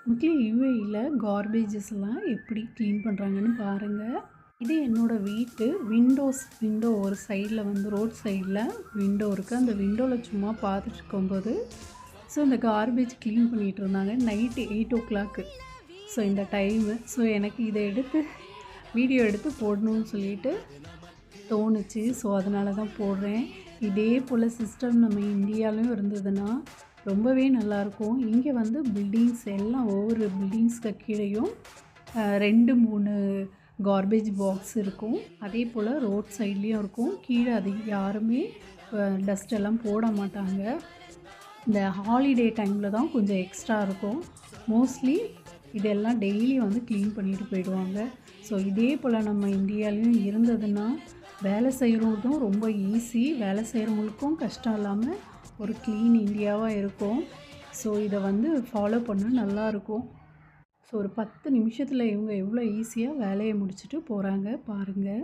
மக்களே யுஏஇல கார்பேஜஸ்லாம் எப்படி க்ளீன் பண்ணுறாங்கன்னு பாருங்கள். இது என்னோடய வீட்டு விண்டோ ஒரு சைடில் வந்து ரோட் சைடில் விண்டோ இருக்குது. அந்த விண்டோவில் சும்மா பார்த்துட்டு இருக்கும்போது ஸோ இந்த கார்பேஜ் க்ளீன் பண்ணிகிட்டு இருந்தாங்க. நைட்டு 8:00. ஸோ இந்த டைமு ஸோ எனக்கு இதை வீடியோ எடுத்து போடணும்னு சொல்லிட்டு தோணுச்சு. ஸோ அதனால தான் போடுறேன். இதே போல் சிஸ்டம் நம்ம இந்தியாவிலும் இருந்ததுன்னா ரொம்பவே நல்லாயிருக்கும். இங்கே வந்து பில்டிங்ஸ் எல்லாம் ஒவ்வொரு பில்டிங்ஸ்க்கு கீழேயும் 2-3 கார்பேஜ் பாக்ஸ் இருக்கும். அதே போல் ரோட் சைட்லேயும் இருக்கும். கீழே அது யாருமே டஸ்ட் எல்லாம் போட மாட்டாங்க. இந்த ஹாலிடே டைமில் தான் கொஞ்சம் எக்ஸ்ட்ரா இருக்கும். மோஸ்ட்லி இதெல்லாம் டெய்லி வந்து க்ளீன் பண்ணிட்டு போயிடுவாங்க. ஸோ இதே போல் நம்ம இந்தியாவிலையும் இருந்ததுன்னா வேலை செய்கிறதும் ரொம்ப ஈஸி. வேலை செய்கிறவங்களுக்கும் கஷ்டம் இல்லாமல் ஒரு க்ளீன் இந்தியாவாக இருக்கும். ஸோ இதை வந்து ஃபாலோ பண்ணால் நல்லாயிருக்கும். ஸோ ஒரு 10 நிமிஷத்தில் இவங்க எவ்வளோ ஈஸியாக வேலையை முடிச்சுட்டு போகிறாங்க பாருங்கள்.